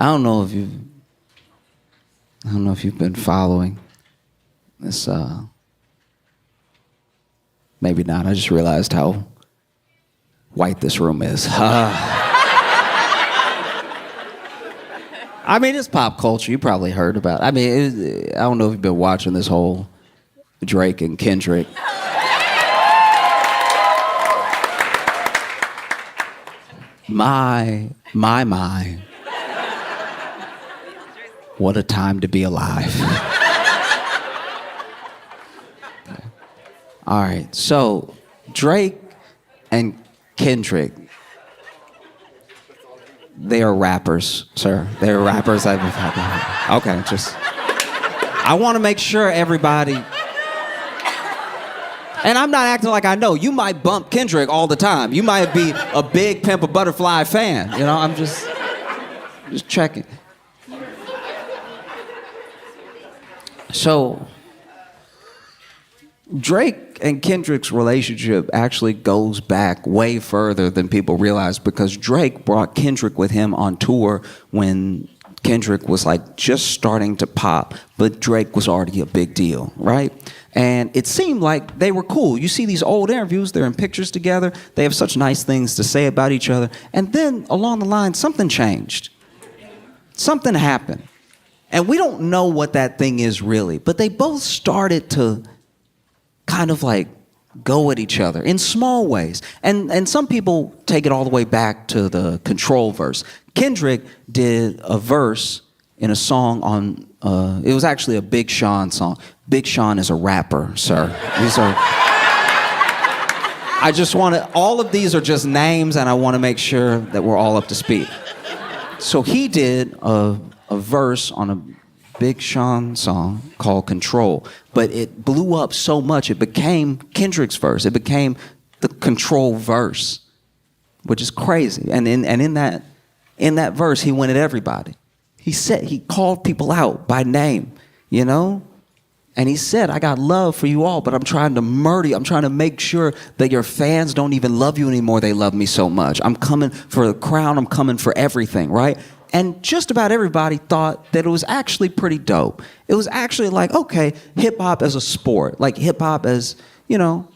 I don't know if you've been following this. Maybe not. I just realized how white this room is. I mean, it's pop culture. You probably heard about it. I mean, I don't know if you've been watching this whole Drake and Kendrick. My. What a time to be alive. All right, so Drake and Kendrick, they are rappers, sir. They're rappers. Okay, I want to make sure everybody, and I'm not acting like I know. You might bump Kendrick all the time. You might be a big Pimp a Butterfly fan. You know, I'm just checking. So, Drake and Kendrick's relationship actually goes back way further than people realize, because Drake brought Kendrick with him on tour when Kendrick was like just starting to pop, but Drake was already a big deal, right? And it seemed like they were cool. You see these old interviews, they're in pictures together, they have such nice things to say about each other, and then along the line, something changed. Something happened. And we don't know what that thing is really, but they both started to kind of like go at each other in small ways. And some people take it all the way back to the Control verse. Kendrick did a verse in a song on, it was actually a Big Sean song. Big Sean is a rapper, sir. I just want to, all of these are just names, and I want to make sure that we're all up to speed. So he did a verse on a Big Sean song called Control, but it blew up so much it became Kendrick's verse. It became the Control verse, which is crazy. And in that verse, he went at everybody. He called people out by name, you know? And he said, I got love for you all, but I'm trying to murder you. I'm trying to make sure that your fans don't even love you anymore. They love me so much. I'm coming for the crown. I'm coming for everything, right? And just about everybody thought that it was actually pretty dope. It was actually like, okay, hip-hop as a sport. Like hip-hop as, you know,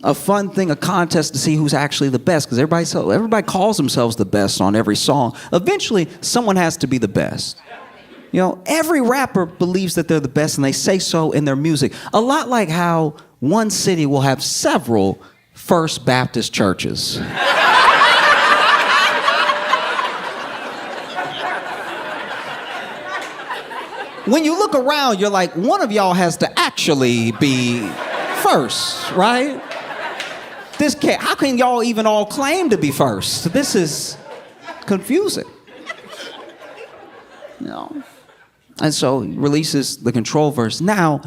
a fun thing, a contest to see who's actually the best. Because everybody calls themselves the best on every song. Eventually, someone has to be the best. You know, every rapper believes that they're the best, and they say so in their music. A lot like how one city will have several First Baptist churches. When you look around, you're like, one of y'all has to actually be first, right? How can y'all even all claim to be first? This is confusing. You know? And so he releases the Control verse. Now,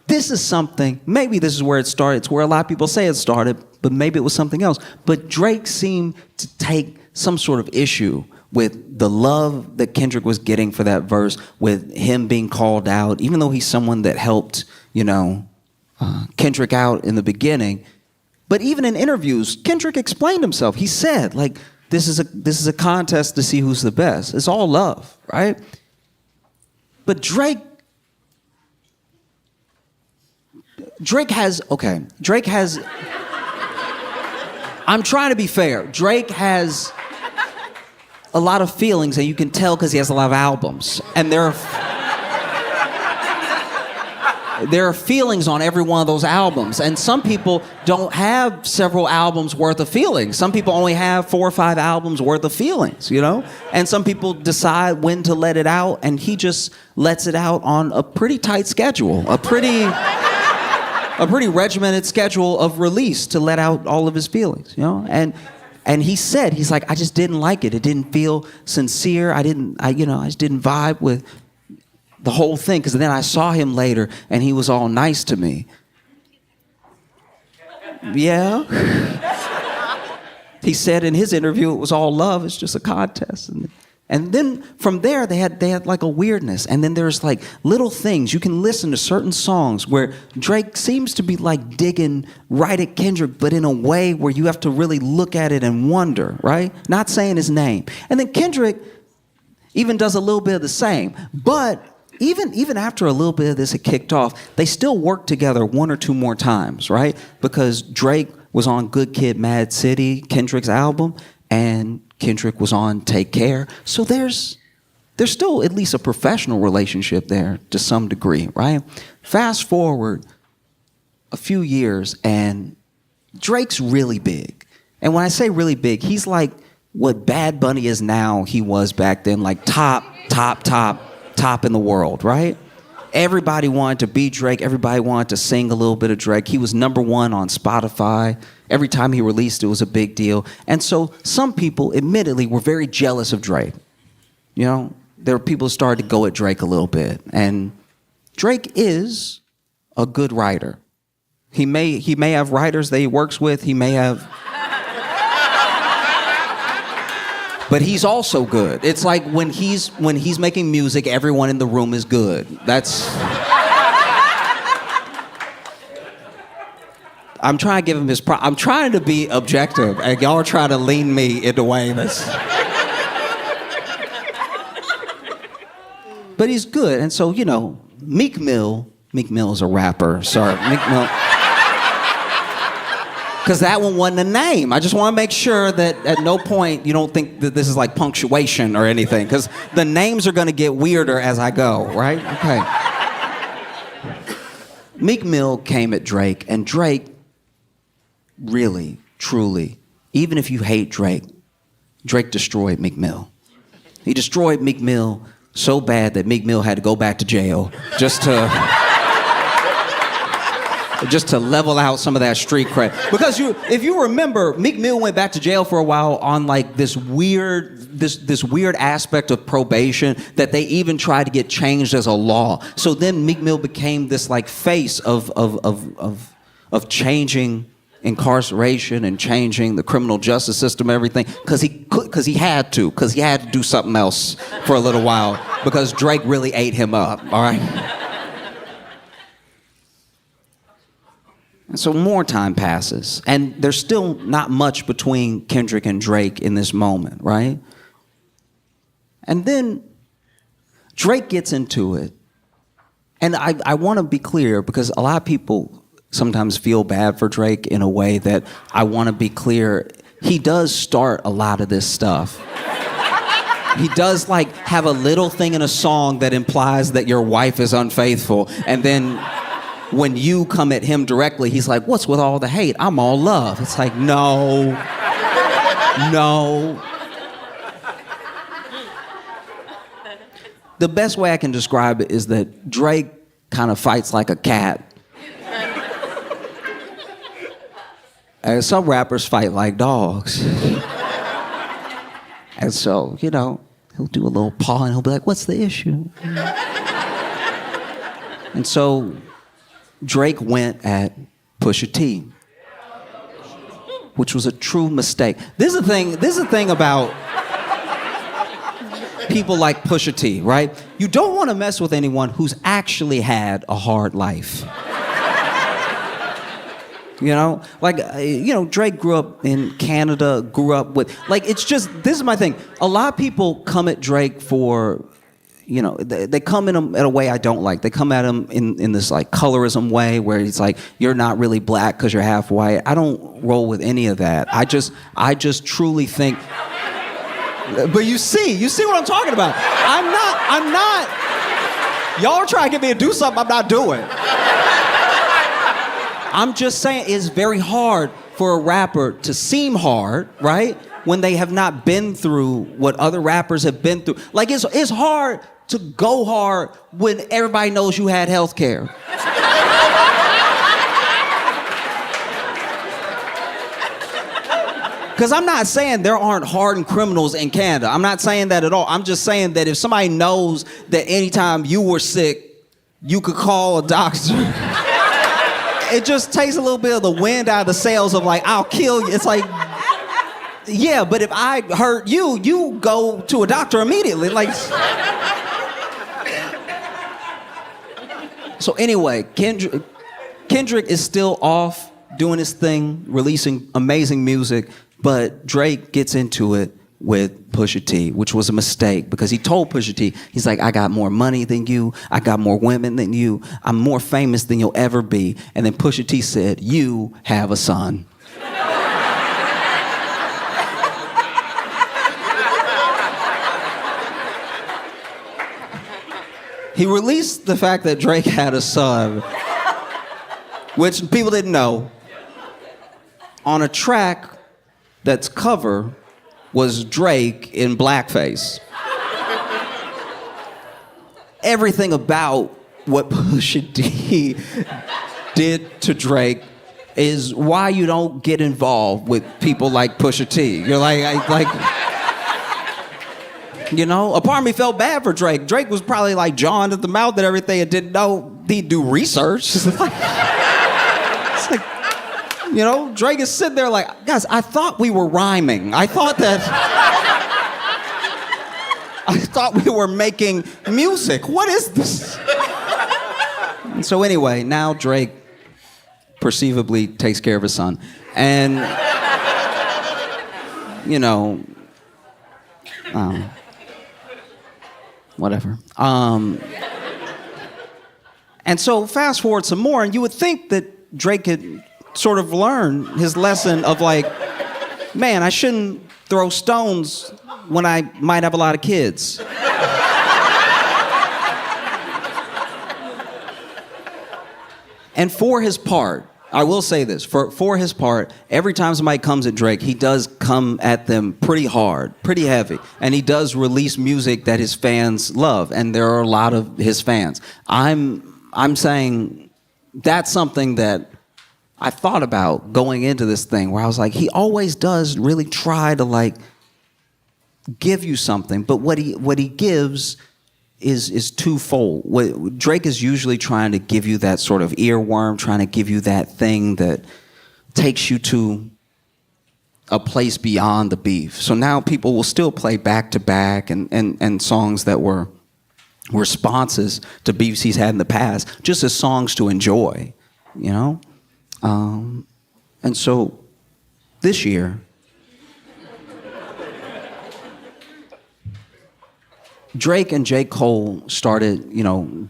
this is something, maybe this is where it started. It's where a lot of people say it started, but maybe it was something else. But Drake seemed to take some sort of issue with the love that Kendrick was getting for that verse, with him being called out, even though he's someone that helped, you know, Kendrick out in the beginning. But even in interviews, Kendrick explained himself. He said, like, this is a contest to see who's the best. It's all love, right? But Drake has, I'm trying to be fair. Drake has a lot of feelings, and you can tell because he has a lot of albums. And there are feelings on every one of those albums. And some people don't have several albums worth of feelings. Some people only have 4 or 5 albums worth of feelings, you know? And some people decide when to let it out, and he just lets it out on a pretty tight schedule, a pretty regimented schedule of release to let out all of his feelings, you know? And he said, he's like, I just didn't like it. It didn't feel sincere. I just didn't vibe with the whole thing. Because then I saw him later, and he was all nice to me. Yeah. He said in his interview, it was all love. It's just a contest. And then from there, they had like a weirdness. And then there's like little things. You can listen to certain songs where Drake seems to be like digging right at Kendrick, but in a way where you have to really look at it and wonder, right? Not saying his name. And then Kendrick, even does a little bit of the same. But even after a little bit of this had kicked off, they still worked together one or two more times, right? Because Drake was on Good Kid, Mad City, Kendrick's album, and Kendrick was on Take Care. So there's still at least a professional relationship there to some degree, right? Fast forward a few years, and Drake's really big. And when I say really big, he's like what Bad Bunny is now, he was back then, like top in the world, right? Everybody wanted to be Drake. Everybody wanted to sing a little bit of Drake. He was #1 on Spotify. Every time he released, it was a big deal. And so some people, admittedly, were very jealous of Drake. You know, there were people who started to go at Drake a little bit. And Drake is a good writer. He may have writers that he works with. He may have... But he's also good. It's like when he's making music, everyone in the room is good. That's... I'm trying to give him his I'm trying to be objective, and y'all are trying to lean me into a way that's... But he's good, and so, you know, Meek Mill is a rapper. Sorry, Meek Mill... Because that one wasn't a name. I just want to make sure that at no point you don't think that this is like punctuation or anything. Because the names are going to get weirder as I go, right? Okay. Meek Mill came at Drake, and Drake really, truly, even if you hate Drake, Drake destroyed Meek Mill. He destroyed Meek Mill so bad that Meek Mill had to go back to jail just to level out some of that street cred. Because if you remember, Meek Mill went back to jail for a while on like this weird aspect of probation that they even tried to get changed as a law. So then Meek Mill became this like face of changing incarceration and changing the criminal justice system, everything, because he had to do something else for a little while because Drake really ate him up, all right? And so more time passes, and there's still not much between Kendrick and Drake in this moment, right? And then Drake gets into it, and I want to be clear because a lot of people sometimes feel bad for Drake in a way that I want to be clear. He does start a lot of this stuff. He does like have a little thing in a song that implies that your wife is unfaithful, and then when you come at him directly, he's like, what's with all the hate? I'm all love. It's like, no. The best way I can describe it is that Drake kind of fights like a cat. And some rappers fight like dogs. And so, you know, he'll do a little paw and he'll be like, what's the issue? And so Drake went at Pusha T, which was a true mistake. This is the thing about people like Pusha T, right? You don't want to mess with anyone who's actually had a hard life. You know, like, you know, Drake grew up in Canada, grew up with, like, it's just, this is my thing. A lot of people come at Drake for, you know, they come in at a way I don't like. They come at him in this, like, colorism way where he's like, you're not really black because you're half white. I don't roll with any of that. I just truly think, but you see what I'm talking about. I'm not, y'all are trying to get me to do something I'm not doing. I'm just saying it's very hard for a rapper to seem hard, right? When they have not been through what other rappers have been through. Like, it's hard to go hard when everybody knows you had health care. Because I'm not saying there aren't hardened criminals in Canada. I'm not saying that at all. I'm just saying that if somebody knows that anytime you were sick, you could call a doctor. It just takes a little bit of the wind out of the sails of like, I'll kill you. It's like, yeah, but if I hurt you, you go to a doctor immediately. Like, so anyway, Kendrick is still off doing his thing, releasing amazing music, but Drake gets into it with Pusha T, which was a mistake because he told Pusha T, he's like, I got more money than you, I got more women than you, I'm more famous than you'll ever be. And then Pusha T said, you have a son. He released the fact that Drake had a son, which people didn't know, on a track that's cover was Drake in blackface. Everything about what Pusha T did to Drake is why you don't get involved with people like Pusha T. You're like, you know, a part of me felt bad for Drake. Drake was probably like John at the mouth and everything and didn't know he'd do research. It's like, you know, Drake is sitting there like, guys, I thought we were rhyming. I thought we were making music. What is this? And so anyway, now Drake perceivably takes care of his son. And, you know, whatever. And so fast forward some more, and you would think that Drake could sort of learn his lesson of like, man, I shouldn't throw stones when I might have a lot of kids. And for his part, I will say this, for his part, every time somebody comes at Drake, he does come at them pretty hard, pretty heavy. And he does release music that his fans love, and there are a lot of his fans. I'm saying that's something that I thought about going into this thing, where I was like, he always does really try to like give you something, but what he gives is twofold. What Drake is usually trying to give you that sort of earworm, trying to give you that thing that takes you to a place beyond the beef. So now people will still play back to back and songs that were responses to beefs he's had in the past, just as songs to enjoy, you know? And so this year, Drake and J. Cole started, you know,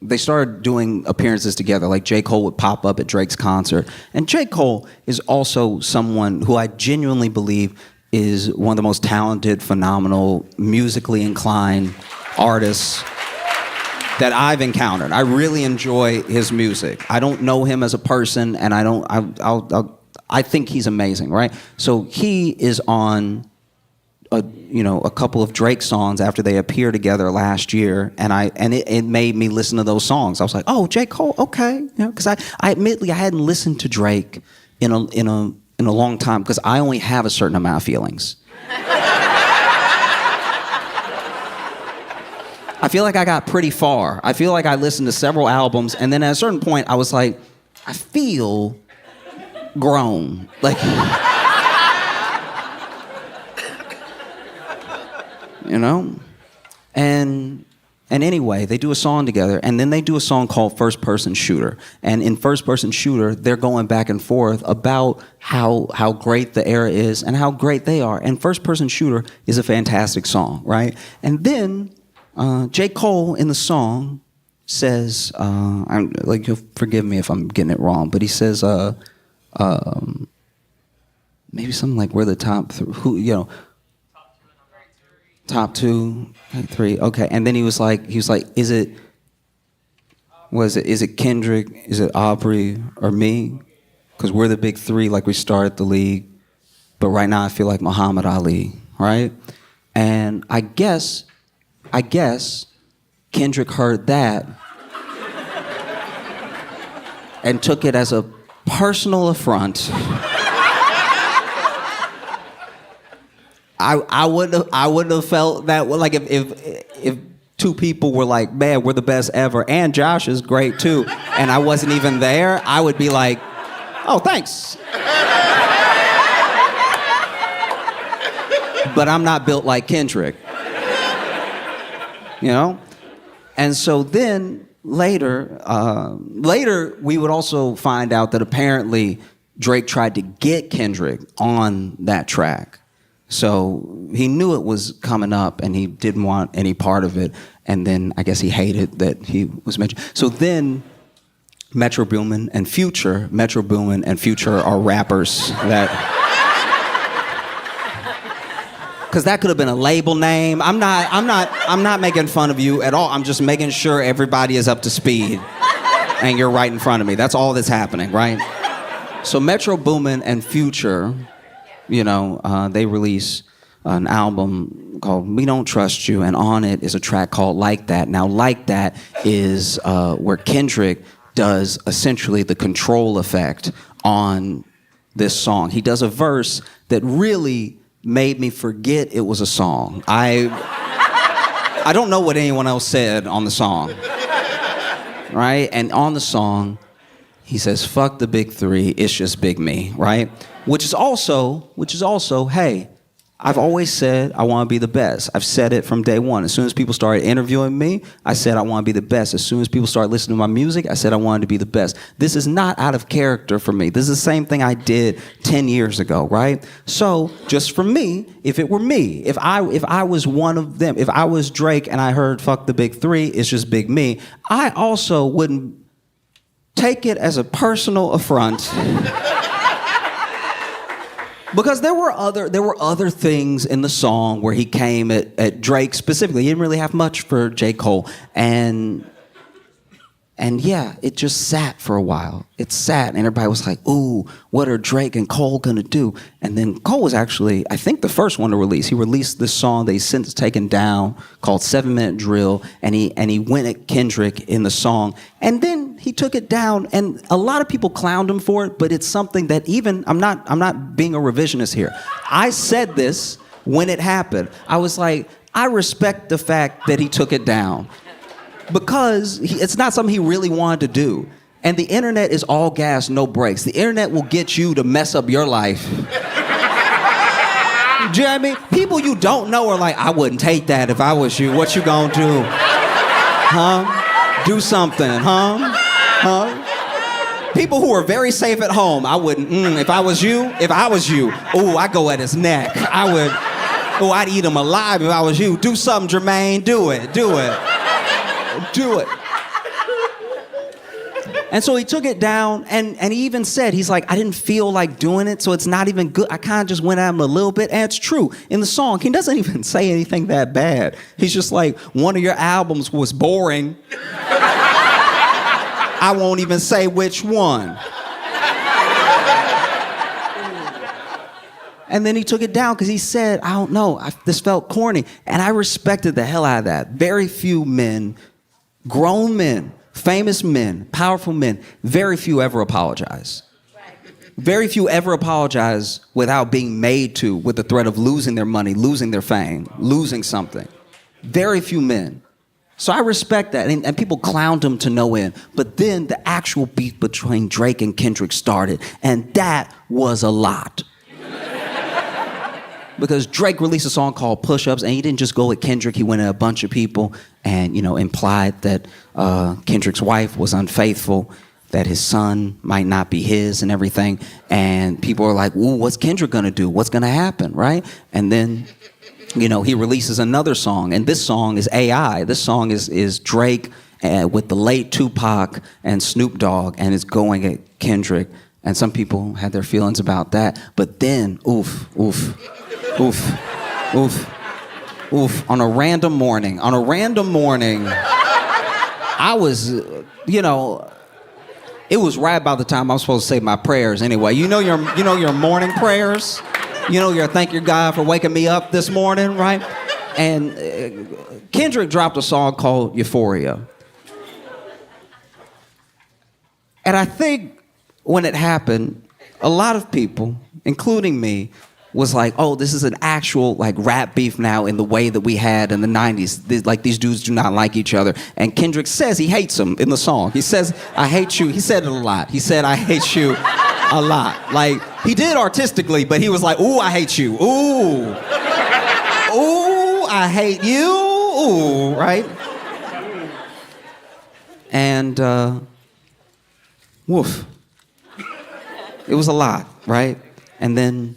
they started doing appearances together. Like J. Cole would pop up at Drake's concert. And J. Cole is also someone who I genuinely believe is one of the most talented, phenomenal, musically inclined artists that I've encountered. I really enjoy his music. I don't know him as a person, and I think he's amazing, right? So he is on a couple of Drake songs after they appeared together last year, and it made me listen to those songs. I was like, oh, J. Cole, okay, you know, because I admittedly I hadn't listened to Drake in a long time because I only have a certain amount of feelings. I feel like I got pretty far. I feel like I listened to several albums, and then at a certain point, I was like, I feel grown. Like, you know? And anyway, they do a song together, and then they do a song called First Person Shooter. And in First Person Shooter, they're going back and forth about how great the era is and how great they are. And First Person Shooter is a fantastic song, right? And then J. Cole in the song says, I'm like, you'll forgive me if I'm getting it wrong, but he says, maybe something like we're the top top two, three, okay. And then he was like, is it Kendrick, is it Aubrey, or me? Because we're the big three, like we started the league, but right now I feel like Muhammad Ali, right? And I guess Kendrick heard that and took it as a personal affront. I wouldn't have felt that way. Like if two people were like, man, we're the best ever, and Josh is great too, and I wasn't even there, I would be like, oh, thanks. But I'm not built like Kendrick. You know? And so then later we would also find out that apparently Drake tried to get Kendrick on that track. So he knew it was coming up and he didn't want any part of it. And then I guess he hated that he was mentioned. So then Metro Boomin and Future, Metro Boomin and Future are rappers that... Because that could have been a label name. I'm not making fun of you at all. I'm just making sure everybody is up to speed. And you're right in front of me. That's all that's happening, right? So Metro Boomin and Future, you know, they release an album called We Don't Trust You, and on it is a track called Like That. Now, Like That is where Kendrick does essentially the control effect on this song. He does a verse that really made me forget it was a song. I don't know what anyone else said on the song, right? And on the song, he says, "Fuck the big three, it's just big me," right? Which is also, hey, I've always said I want to be the best. I've said it from day one. As soon as people started interviewing me, I said I want to be the best. As soon as people started listening to my music, I said I wanted to be the best. This is not out of character for me. This is the same thing I did 10 years ago, right? So just for me, if it were me, if I was one of them, if I was Drake and I heard "fuck the big three, it's just big me," I also wouldn't take it as a personal affront. Because there were other things in the song where he came at Drake specifically. He didn't really have much for J. Cole. And yeah, it just sat for a while. It sat, and everybody was like, ooh, what are Drake and Cole gonna do? And then Cole was actually, I think, the first one to release. He released this song that he's since taken down called 7 Minute Drill, and he went at Kendrick in the song. And then he took it down, and a lot of people clowned him for it, but it's something that even, I'm not being a revisionist here. I said this when it happened. I was like, I respect the fact that he took it down. Because it's not something he really wanted to do. And the internet is all gas, no brakes. The internet will get you to mess up your life. Do you know what I mean? People you don't know are like, I wouldn't take that if I was you. What you gonna do? Huh? Do something, huh? Huh? People who are very safe at home, I wouldn't, if I was you, ooh, I'd go at his neck. I'd eat him alive if I was you. Do something, Jermaine, do it. Do it. And so he took it down, and he even said, he's like, I didn't feel like doing it, so it's not even good. I kind of just went at him a little bit, and it's true. In the song, he doesn't even say anything that bad. He's just like, one of your albums was boring. I won't even say which one. And then he took it down because he said, I don't know, this felt corny. And I respected the hell out of that. Very few men, grown men, famous men, powerful men, very few ever apologize. Very few ever apologize without being made to, with the threat of losing their money, losing their fame, losing something. Very few men. So I respect that, and people clowned him to no end. But then the actual beef between Drake and Kendrick started, and that was a lot. Because Drake released a song called Push Ups, and he didn't just go at Kendrick, he went at a bunch of people and, implied that Kendrick's wife was unfaithful, that his son might not be his and everything. And people were like, ooh, what's Kendrick gonna do? What's gonna happen, right? And then, he releases another song, and this song is AI. This song is Drake with the late Tupac and Snoop Dogg, and it's going at Kendrick. And some people had their feelings about that. But then, oof. On a random morning, I was, it was right about the time I was supposed to say my prayers anyway. You know your morning prayers? Your thank your God for waking me up this morning, right? And Kendrick dropped a song called Euphoria. And I think when it happened, a lot of people, including me, was like, oh, this is an actual rap beef now in the way that we had in the 90s. These dudes do not like each other. And Kendrick says he hates him in the song. He says, I hate you. He said it a lot. He said, I hate you a lot. He did artistically, but he was like, ooh, I hate you. Ooh. Ooh, I hate you. Ooh, right? And, woof. It was a lot, right? And then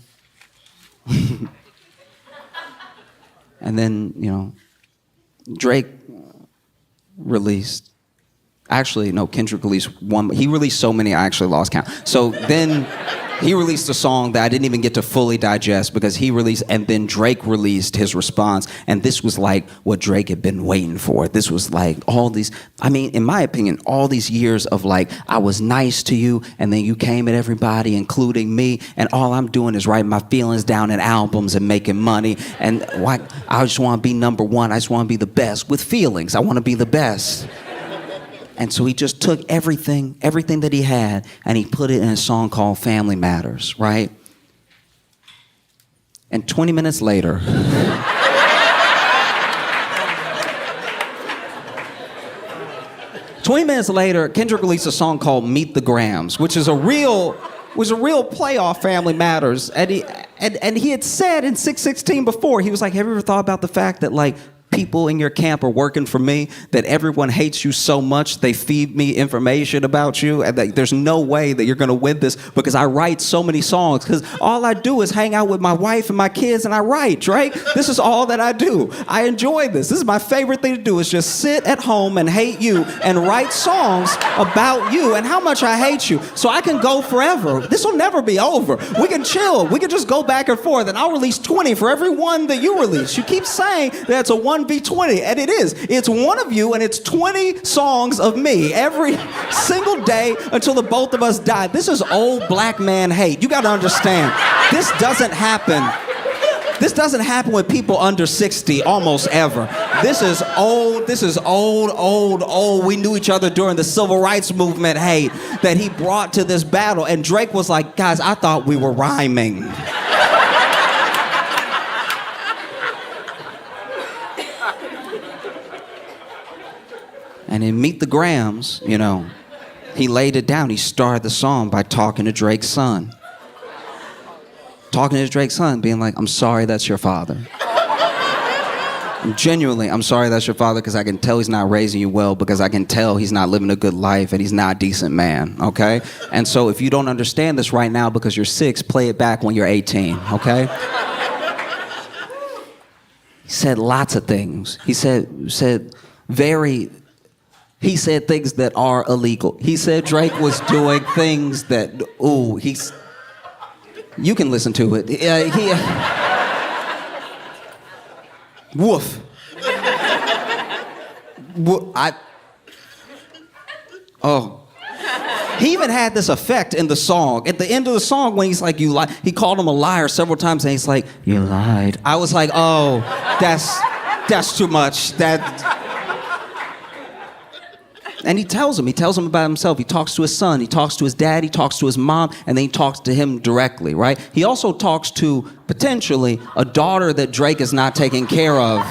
And then, Drake released, actually, no, Kendrick released one. He released so many, I actually lost count. So then he released a song that I didn't even get to fully digest because he released, and then Drake released his response. And this was like what Drake had been waiting for. This was like all these, in my opinion, all these years of like, I was nice to you, and then you came at everybody, including me, and all I'm doing is writing my feelings down in albums and making money. And I just want to be number one. I just want to be the best with feelings. I want to be the best. And so he just took everything that he had, and he put it in a song called Family Matters, right? And 20 minutes later, Kendrick released a song called Meet the Grams, which is a real play off Family Matters. And he had said in 616 before, he was like, have you ever thought about the fact that like people in your camp are working for me, that everyone hates you so much they feed me information about you, and that there's no way that you're going to win this because I write so many songs, because all I do is hang out with my wife and my kids and I write, right? This is all that I do. I enjoy this. This is my favorite thing to do, is just sit at home and hate you and write songs about you and how much I hate you. So I can go forever. This will never be over. We can chill. We can just go back and forth, and I'll release 20 for every one that you release. You keep saying that it's a 1v20, and it is. It's one of you, and it's 20 songs of me every single day until the both of us die. This is old black man hate. You got to understand. This doesn't happen. This doesn't happen with people under 60 almost ever. This is old. This is old. We knew each other during the civil rights movement hate that he brought to this battle. And Drake was like, guys, I thought we were rhyming. And in Meet the Grams, he laid it down. He started the song by talking to Drake's son. Talking to Drake's son, being like, I'm sorry that's your father. Genuinely, I'm sorry that's your father, because I can tell he's not raising you well, because I can tell he's not living a good life and he's not a decent man, okay? And so if you don't understand this right now because you're 6, play it back when you're 18, okay? He said lots of things. He said things that are illegal. He said Drake was doing things that, you can listen to it. Woof. He even had this effect in the song. At the end of the song, when he's like, you lie, he called him a liar several times, and he's like, you lied. I was like, oh, that's too much. And he tells him about himself. He talks to his son, he talks to his dad, he talks to his mom, and then he talks to him directly, right? He also talks to, potentially, a daughter that Drake is not taking care of.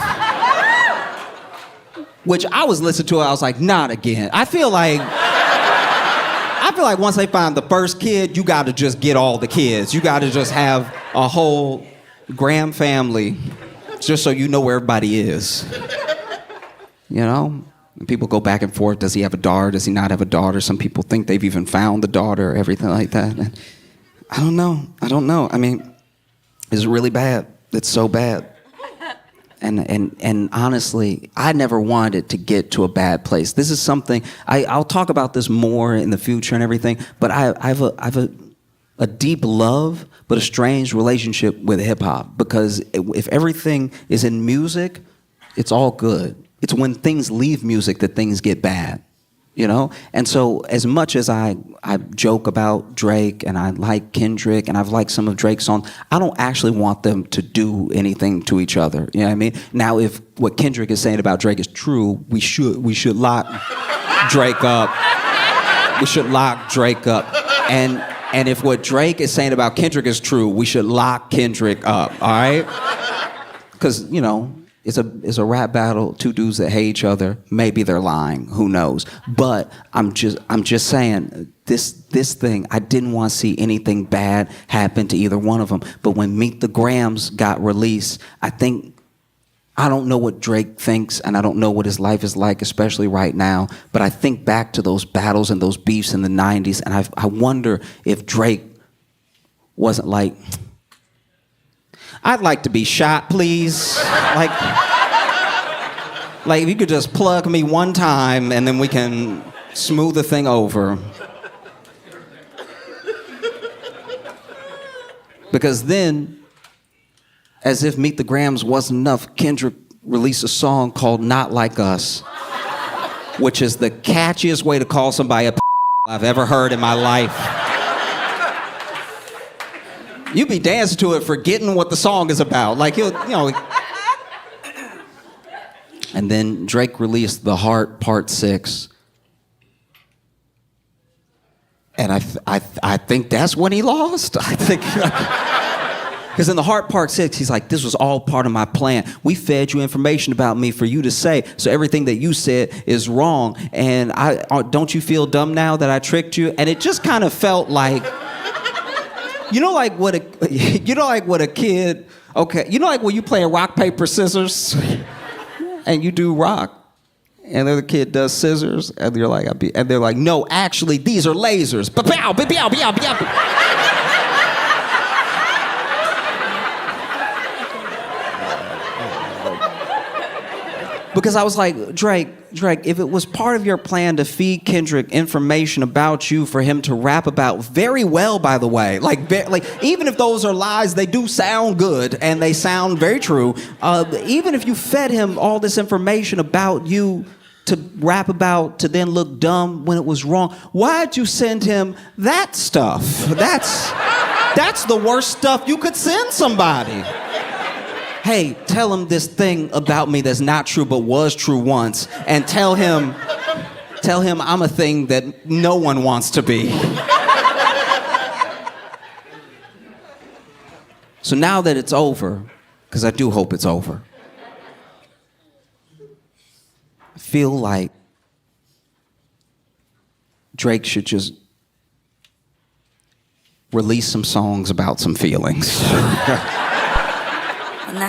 Which I was listening to, I was like, not again. I feel like once they find the first kid, you gotta just get all the kids. You gotta just have a whole Graham family, just so you know where everybody is. And people go back and forth. Does he have a daughter? Does he not have a daughter? Some people think they've even found the daughter, everything like that. And I don't know. It's really bad. It's so bad. And honestly, I never wanted it to get to a bad place. This is something, I'll talk about this more in the future and everything, but I have a deep love, but a strange relationship with hip hop, because if everything is in music, it's all good. It's when things leave music that things get bad, And so as much as I joke about Drake and I like Kendrick and I've liked some of Drake's songs, I don't actually want them to do anything to each other. You know what I mean? Now, if what Kendrick is saying about Drake is true, we should lock Drake up. We should lock Drake up. And if what Drake is saying about Kendrick is true, we should lock Kendrick up, all right? Because, it's a rap battle, two dudes that hate each other. Maybe they're lying, who knows? But I'm just saying, this thing, I didn't want to see anything bad happen to either one of them. But when Meet the Grams got released, I don't know what Drake thinks, and I don't know what his life is like, especially right now. But I think back to those battles and those beefs in the 90s, and I wonder if Drake wasn't like, I'd like to be shot, please. Like if you could just plug me one time and then we can smooth the thing over. Because then, as if Meet the Grams wasn't enough, Kendrick released a song called Not Like Us, which is the catchiest way to call somebody a I've ever heard in my life. You be dancing to it forgetting what the song is about. Like, you know. And then Drake released The Heart Part 6. And I think that's when he lost. I think, because in The Heart Part 6, he's like, this was all part of my plan. We fed you information about me for you to say, so everything that you said is wrong. And don't you feel dumb now that I tricked you? And it just kind of felt like, you know, like what a kid, okay, you know, like when you play a rock, paper, scissors, and you do rock. And the other kid does scissors, and you're like, and they're like, no, actually, these are lasers. Ba-pow, ba-pow, ba-pow, ba-pow. Because I was like, Drake, if it was part of your plan to feed Kendrick information about you for him to rap about very well, by the way, like even if those are lies, they do sound good and they sound very true. Even if you fed him all this information about you to rap about to then look dumb when it was wrong, why'd you send him that stuff? That's the worst stuff you could send somebody. Hey, tell him this thing about me that's not true but was true once, and tell him I'm a thing that no one wants to be. So now that it's over, because I do hope it's over, I feel like Drake should just release some songs about some feelings. When I